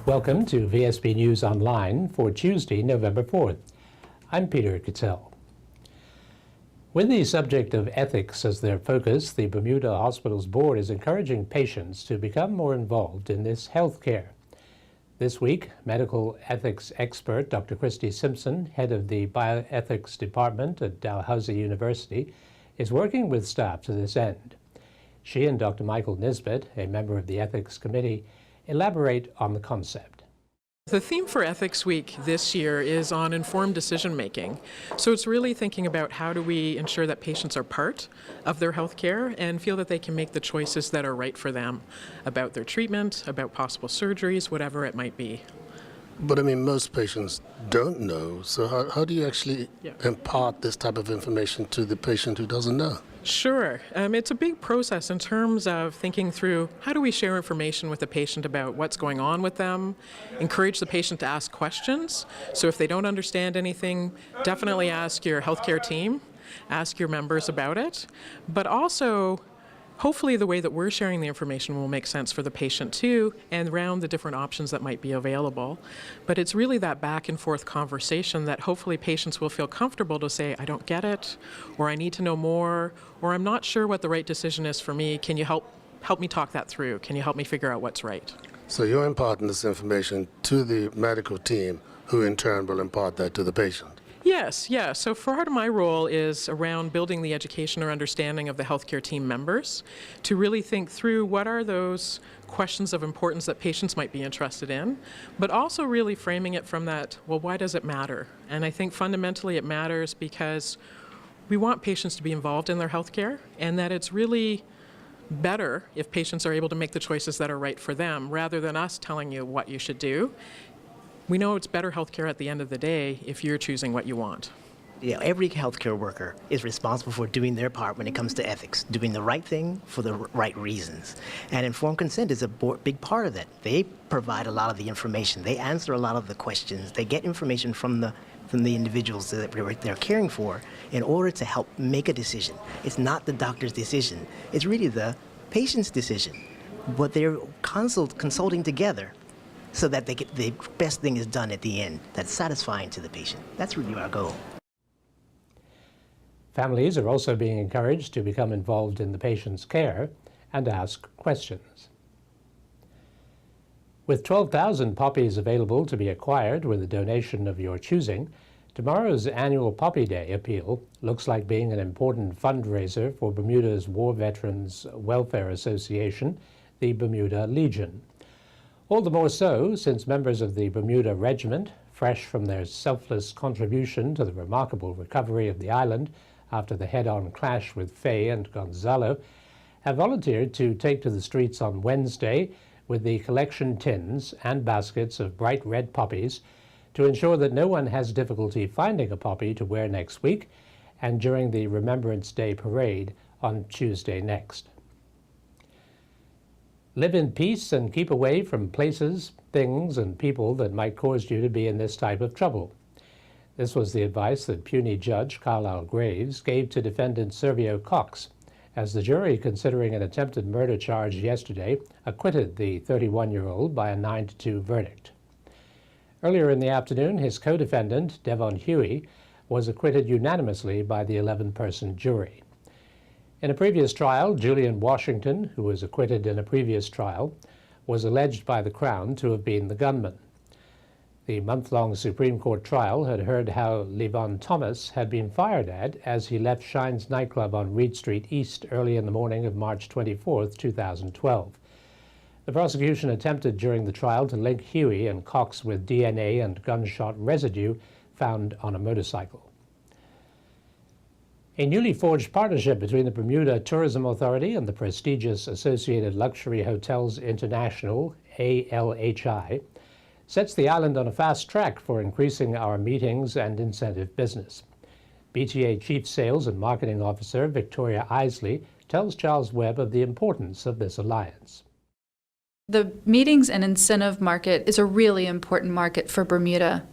Welcome to VSB News Online for Tuesday, November 4th. I'm Peter Cattell. With the subject of ethics as their focus, the Bermuda Hospitals Board is encouraging patients to become more involved in this health care. This week, medical ethics expert Dr. Christy Simpson, head of the Bioethics Department at Dalhousie University, is working with staff to this end. She and Dr. Michael Nisbet, a member of the Ethics Committee, elaborate on the concept. The theme for Ethics Week this year is on informed decision making. So it's really thinking about how do we ensure that patients are part of their health care and feel that they can make the choices that are right for them about their treatment, about possible surgeries, whatever it might be. But I mean, most patients don't know. So how do you actually impart this type of information to the patient who doesn't know? Sure. It's a big process in terms of thinking through how do we share information with the patient about what's going on with them, encourage the patient to ask questions. So if they don't understand anything, definitely ask your healthcare team, ask your members about it, but also hopefully the way that we're sharing the information will make sense for the patient too, and around the different options that might be available. But it's really that back and forth conversation that hopefully patients will feel comfortable to say, I don't get it, or I need to know more, or I'm not sure what the right decision is for me. Can you help me talk that through? Can you help me figure out what's right? So you're imparting this information to the medical team, who in turn will impart that to the patient? Yes, yeah. So part of my role is around building the education or understanding of the healthcare team members to really think through what are those questions of importance that patients might be interested in, but also really framing it from that, well, why does it matter? And I think fundamentally it matters because we want patients to be involved in their healthcare, and that it's really better if patients are able to make the choices that are right for them rather than us telling you what you should do. We know it's better healthcare at the end of the day if you're choosing what you want. Yeah, every healthcare worker is responsible for doing their part when it comes to ethics, doing the right thing for the right reasons. And informed consent is a big part of that. They provide a lot of the information. They answer a lot of the questions. They get information from the individuals that they're caring for in order to help make a decision. It's not the doctor's decision. It's really the patient's decision. But they're consulting together so that the best thing is done at the end that's satisfying to the patient. That's really our goal. Families are also being encouraged to become involved in the patient's care and ask questions. With 12,000 poppies available to be acquired with a donation of your choosing, tomorrow's annual Poppy Day appeal looks like being an important fundraiser for Bermuda's War Veterans Welfare Association, the Bermuda Legion. All the more so since members of the Bermuda Regiment, fresh from their selfless contribution to the remarkable recovery of the island after the head-on clash with Faye and Gonzalo, have volunteered to take to the streets on Wednesday with the collection tins and baskets of bright red poppies to ensure that no one has difficulty finding a poppy to wear next week and during the Remembrance Day parade on Tuesday next. Live in peace and keep away from places, things, and people that might cause you to be in this type of trouble. This was the advice that puny Judge Carlisle Graves gave to defendant Servio Cox, as the jury considering an attempted murder charge yesterday acquitted the 31-year-old by a 9-2 verdict. Earlier in the afternoon, his co-defendant, Devon Huey, was acquitted unanimously by the 11-person jury. In a previous trial, Julian Washington, who was acquitted in a previous trial, was alleged by the Crown to have been the gunman. The month-long Supreme Court trial had heard how Levon Thomas had been fired at as he left Shine's nightclub on Reed Street East early in the morning of March 24, 2012. The prosecution attempted during the trial to link Huey and Cox with DNA and gunshot residue found on a motorcycle. A newly forged partnership between the Bermuda Tourism Authority and the prestigious Associated Luxury Hotels International, ALHI, sets the island on a fast track for increasing our meetings and incentive business. BTA Chief Sales and Marketing Officer Victoria Isley tells Charles Webb of the importance of this alliance. The meetings and incentive market is a really important market for Bermuda.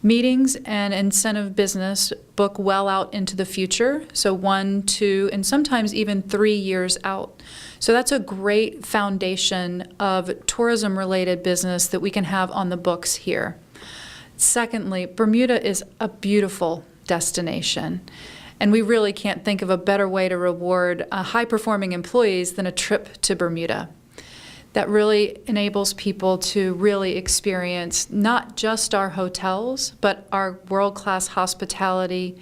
Meetings and incentive business book well out into the future, so 1, 2, and sometimes even 3 years out. So that's a great foundation of tourism-related business that we can have on the books here. Secondly, Bermuda is a beautiful destination, and we really can't think of a better way to reward high-performing employees than a trip to Bermuda. That really enables people to really experience not just our hotels, but our world-class hospitality,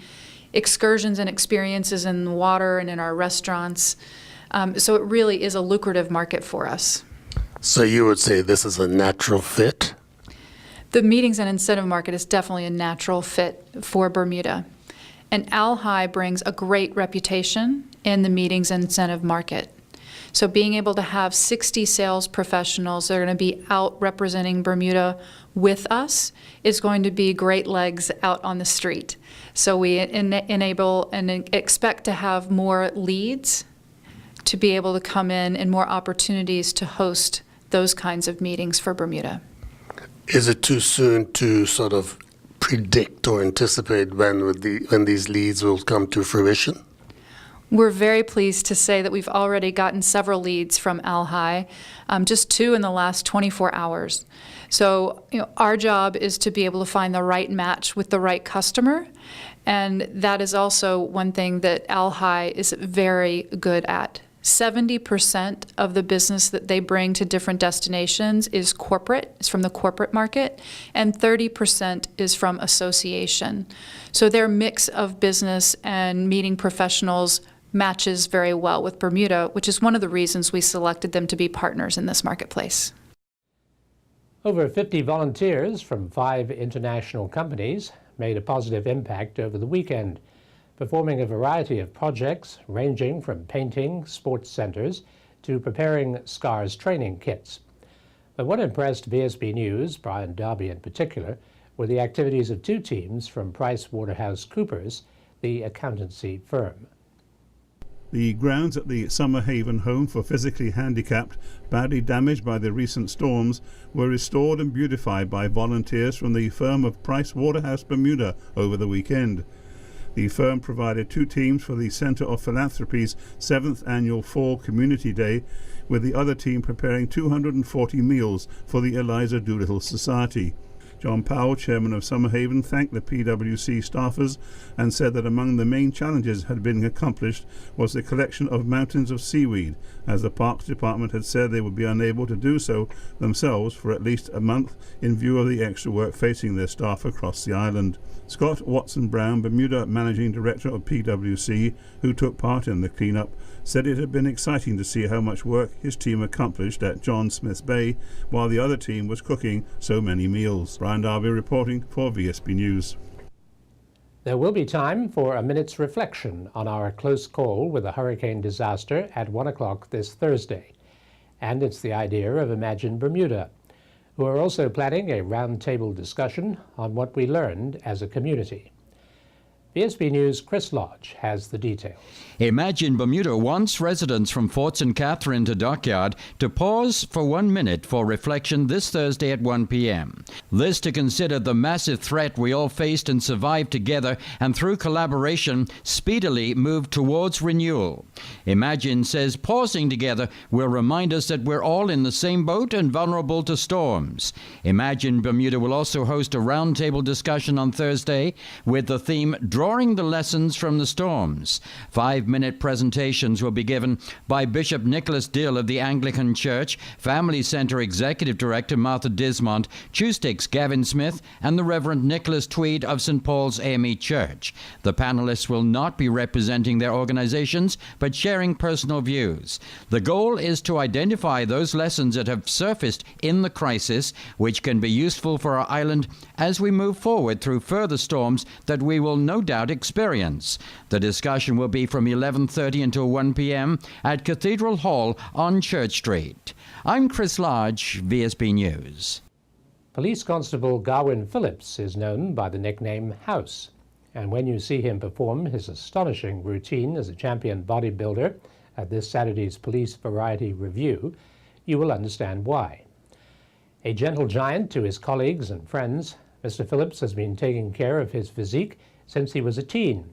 excursions and experiences in the water and in our restaurants. So it really is a lucrative market for us. So you would say this is a natural fit? The meetings and incentive market is definitely a natural fit for Bermuda. And ALHI brings a great reputation in the meetings and incentive market. So being able to have 60 sales professionals that are going to be out representing Bermuda with us is going to be great legs out on the street. So we enable and expect to have more leads to be able to come in and more opportunities to host those kinds of meetings for Bermuda. Is it too soon to sort of predict or anticipate when these leads will come to fruition? We're very pleased to say that we've already gotten several leads from ALHI, just 2 in the last 24 hours. So our job is to be able to find the right match with the right customer, and that is also one thing that ALHI is very good at. 70% of the business that they bring to different destinations is corporate, is from the corporate market, and 30% is from association. So their mix of business and meeting professionals matches very well with Bermuda, which is one of the reasons we selected them to be partners in this marketplace. Over 50 volunteers from 5 international companies made a positive impact over the weekend, performing a variety of projects ranging from painting sports centers to preparing SCARS training kits. But what impressed VSB News, Brian Darby in particular, were the activities of 2 teams from PricewaterhouseCoopers, the accountancy firm. The grounds at the Summer Haven home for physically handicapped, badly damaged by the recent storms, were restored and beautified by volunteers from the firm of Pricewaterhouse Bermuda over the weekend. The firm provided 2 teams for the Center of Philanthropy's 7th annual Fall Community Day, with the other team preparing 240 meals for the Eliza Doolittle Society. John Powell, chairman of Summerhaven, thanked the PwC staffers and said that among the main challenges had been accomplished was the collection of mountains of seaweed, as the Parks Department had said they would be unable to do so themselves for at least a month in view of the extra work facing their staff across the island. Scott Watson-Brown, Bermuda Managing Director of PwC, who took part in the cleanup, said it had been exciting to see how much work his team accomplished at John Smith's Bay while the other team was cooking so many meals. Brian Darby reporting for VSB News. There will be time for a minute's reflection on our close call with a hurricane disaster at 1 o'clock this Thursday. And it's the idea of Imagine Bermuda, who are also planning a roundtable discussion on what we learned as a community. VSB News' Chris Lodge has the details. Imagine Bermuda wants residents from Fort St. Catherine to Dockyard to pause for 1 minute for reflection this Thursday at 1 p.m. This to consider the massive threat we all faced and survived together, and through collaboration speedily move towards renewal. Imagine says pausing together will remind us that we're all in the same boat and vulnerable to storms. Imagine Bermuda will also host a roundtable discussion on Thursday with the theme Drawing the Lessons from the Storms. 5-minute presentations will be given by Bishop Nicholas Dill of the Anglican Church, Family Center Executive Director Martha Dismont, Chewstick's Gavin Smith, and the Reverend Nicholas Tweed of St. Paul's AME Church. The panelists will not be representing their organizations, but sharing personal views. The goal is to identify those lessons that have surfaced in the crisis, which can be useful for our island as we move forward through further storms that we will no doubt experience. The discussion will be from 11:30 until 1 p.m. at Cathedral Hall on Church Street. I'm Chris Lodge, VSB News. Police Constable Garwin Phillips is known by the nickname House, and when you see him perform his astonishing routine as a champion bodybuilder at this Saturday's Police Variety Review, you will understand why. A gentle giant to his colleagues and friends, Mr. Phillips has been taking care of his physique since he was a teen,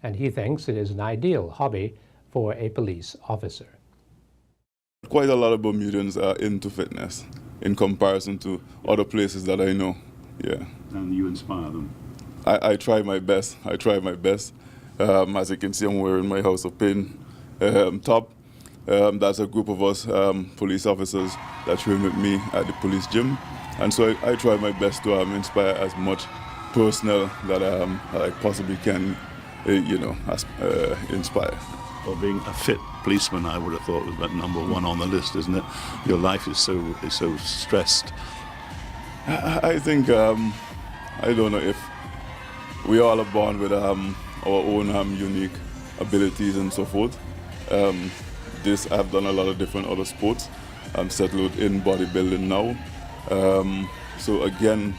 and he thinks it is an ideal hobby for a police officer. Quite a lot of Bermudans are into fitness in comparison to other places that I know. Yeah. And you inspire them. I try my best. I try my best. As you can see, I'm wearing my House of Pain top. That's a group of us police officers that train with me at the police gym. And so I try my best to inspire as much personnel that I possibly can, inspire. Well, being a fit policeman, I would have thought was about number one on the list, isn't it? Your life is so stressed. I think, I don't know if we all are born with our own unique abilities and so forth. I've done a lot of different other sports. I'm settled in bodybuilding now. So again,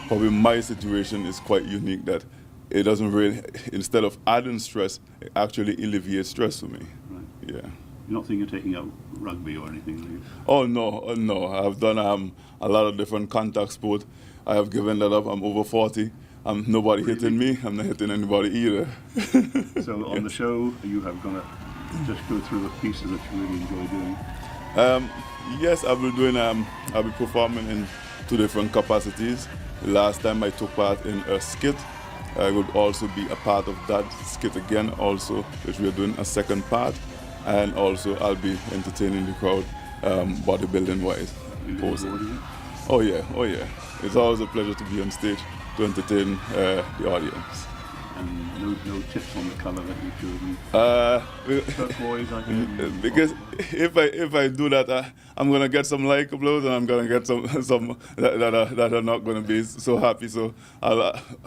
probably my situation is quite unique that it doesn't really, instead of adding stress, it actually alleviates stress for me. Right. Yeah. You're not thinking of taking up rugby or anything, are you? Oh no. I've done a lot of different contact sport. I have given that up. I'm over 40. Nobody hitting me. I'm not hitting anybody either. So on the show, you have going to just go through the pieces that you really enjoy doing? Yes, I'll be performing in 2 different capacities. The last time I took part in a skit. I would also be a part of that skit again also, which we are doing a second part. And also I'll be entertaining the crowd bodybuilding wise. Oh yeah. It's always a pleasure to be on stage to entertain the audience. And no tips on the colour that you've chosen? Turquoise, I think. Because if I do that, I'm gonna get some like uploads, and I'm gonna get some that are not gonna be so happy. So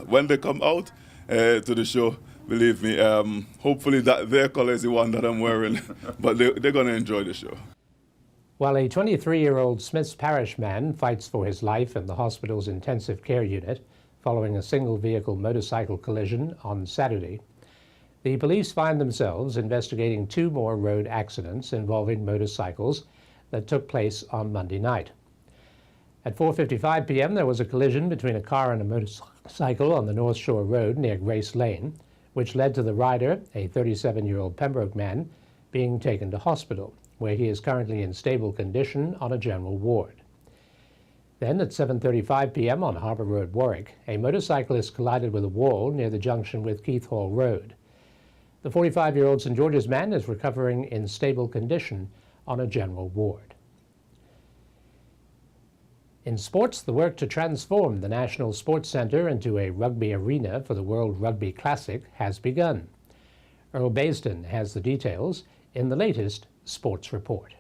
when they come out to the show, believe me, hopefully that their color is the one that I'm wearing, but they're gonna enjoy the show. While a 23-year-old Smiths Parish man fights for his life in the hospital's intensive care unit following a single-vehicle motorcycle collision on Saturday, the police find themselves investigating 2 more road accidents involving motorcycles that took place on Monday night. At 4:55 p.m., there was a collision between a car and a motorcycle on the North Shore Road near Grace Lane, which led to the rider, a 37-year-old Pembroke man, being taken to hospital, where he is currently in stable condition on a general ward. Then at 7:35 p.m. on Harbour Road, Warwick, a motorcyclist collided with a wall near the junction with Keith Hall Road. The 45-year-old St. George's man is recovering in stable condition on a general ward. In sports, the work to transform the National Sports Centre into a rugby arena for the World Rugby Classic has begun. Earl Baisden has the details in the latest Sports Report.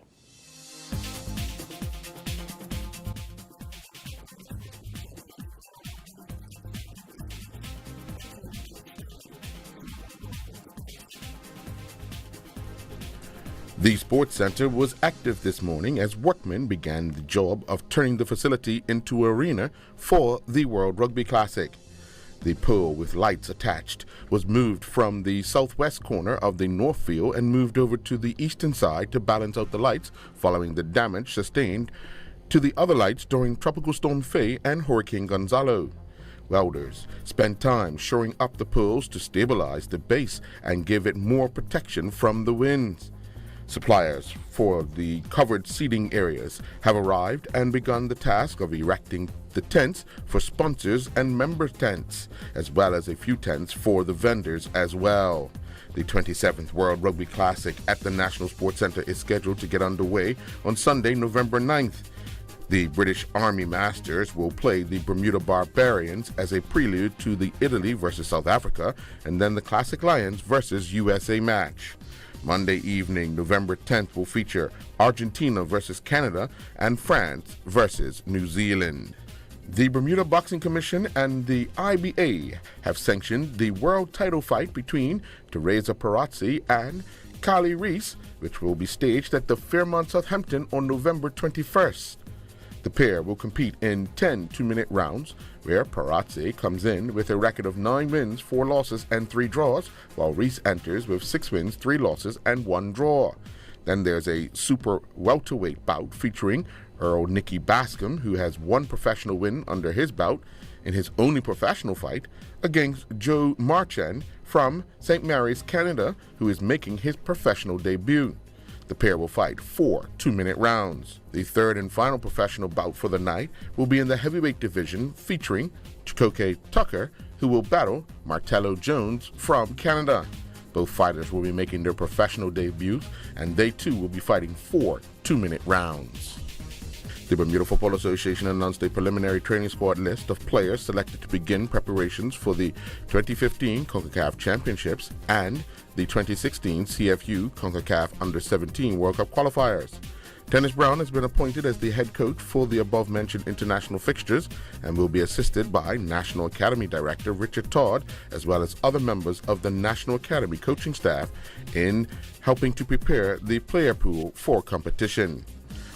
The Sports Center was active this morning as workmen began the job of turning the facility into an arena for the World Rugby Classic. The pole with lights attached was moved from the southwest corner of the north field and moved over to the eastern side to balance out the lights following the damage sustained to the other lights during Tropical Storm Faye and Hurricane Gonzalo. Welders spent time shoring up the poles to stabilize the base and give it more protection from the winds. Suppliers for the covered seating areas have arrived and begun the task of erecting the tents for sponsors and member tents, as well as a few tents for the vendors as well. The 27th World Rugby Classic at the National Sports Centre is scheduled to get underway on Sunday, November 9th. The British Army Masters will play the Bermuda Barbarians as a prelude to the Italy versus South Africa and then the Classic Lions versus USA match. Monday evening, November 10th, will feature Argentina versus Canada and France versus New Zealand. The Bermuda Boxing Commission and the IBA have sanctioned the world title fight between Teresa Perazzi and Kali Reese, which will be staged at the Fairmont Southampton on November 21st. The pair will compete in 10 two-minute rounds, where Perazzi comes in with a record of 9 wins, 4 losses, and 3 draws, while Reese enters with 6 wins, 3 losses, and 1 draw. Then there's a super welterweight bout featuring Earl Nicky Bascom, who has 1 professional win under his belt, in his only professional fight against Joe Marchand from St. Mary's, Canada, who is making his professional debut. The pair will fight 4 two-minute rounds. The third and final professional bout for the night will be in the heavyweight division, featuring Chikoke Tucker, who will battle Martello Jones from Canada. Both fighters will be making their professional debuts, and they too will be fighting 4 two-minute rounds. The Bermuda Football Association announced a preliminary training squad list of players selected to begin preparations for the 2015 CONCACAF Championships and the 2016 CFU CONCACAF Under-17 World Cup qualifiers. Dennis Brown has been appointed as the head coach for the above-mentioned international fixtures and will be assisted by National Academy Director Richard Todd, as well as other members of the National Academy coaching staff in helping to prepare the player pool for competition.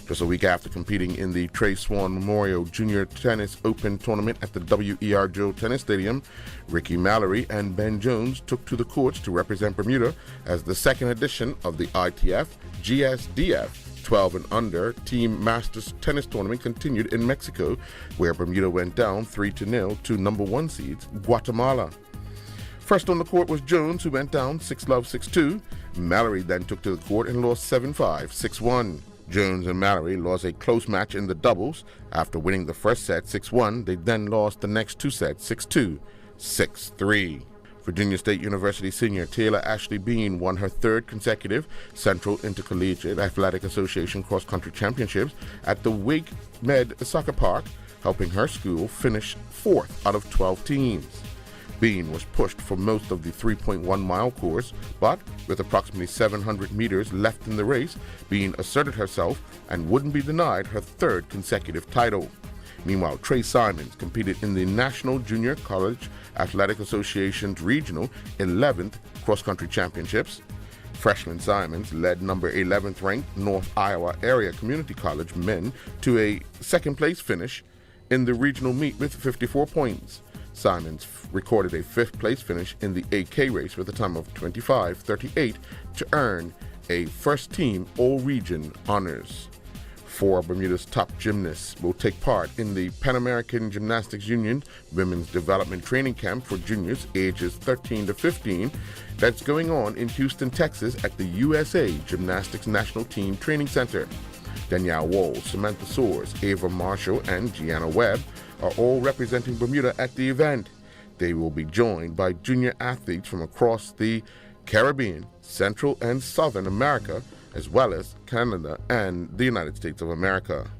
Just a week after competing in the Trey Swan Memorial Junior Tennis Open Tournament at the WER Joe Tennis Stadium, Ricky Mallory and Ben Jones took to the courts to represent Bermuda as the second edition of the ITF GSDF 12 and under Team Masters Tennis Tournament continued in Mexico, where Bermuda went down 3-0 to number 1 seeds Guatemala. First on the court was Jones, who went down 6-love, 6-2. Mallory then took to the court and lost 7-5, 6-1. Jones and Mallory lost a close match in the doubles. After winning the first set 6-1, they then lost the next 2 sets 6-2, 6-3. Virginia State University senior Taylor Ashley Bean won her 3rd consecutive Central Intercollegiate Athletic Association cross-country championships at the Wake Med Soccer Park, helping her school finish 4th out of 12 teams. Bean was pushed for most of the 3.1-mile course, but with approximately 700 meters left in the race, Bean asserted herself and wouldn't be denied her 3rd consecutive title. Meanwhile, Trey Simons competed in the National Junior College Athletic Association's Regional 11th Cross-Country Championships. Freshman Simons led number 11th ranked North Iowa Area Community College men to a 2nd place finish in the regional meet with 54 points. Simons recorded a 5th place finish in the AK race with a time of 25:38 to earn a first team All-Region honors. 4 Bermuda's top gymnasts will take part in the Pan American Gymnastics Union Women's Development Training Camp for juniors ages 13 to 15 that's going on in Houston, Texas at the USA Gymnastics National Team Training Center. Danielle Walls, Samantha Soares, Ava Marshall, and Gianna Webb are all representing Bermuda at the event. They will be joined by junior athletes from across the Caribbean, Central and Southern America, as well as Canada and the United States of America.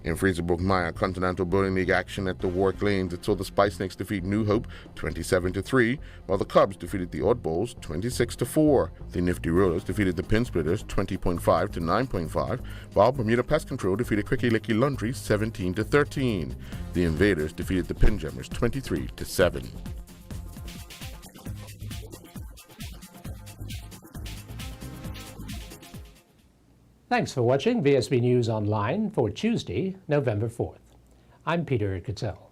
In Fraserburg Maya Continental Bowling League action at the Warwick Lanes, it saw the Spice Snakes defeat New Hope 27-3, while the Cubs defeated the Oddballs 26-4. The Nifty Rollers defeated the Pin Splitters 20.5 to 9.5, while Bermuda Pest Control defeated Cricky Licky Laundry 17-13. The Invaders defeated the Pin Jammers 23-7. Thanks for watching VSB News Online for Tuesday, November 4th. I'm Peter Cattell.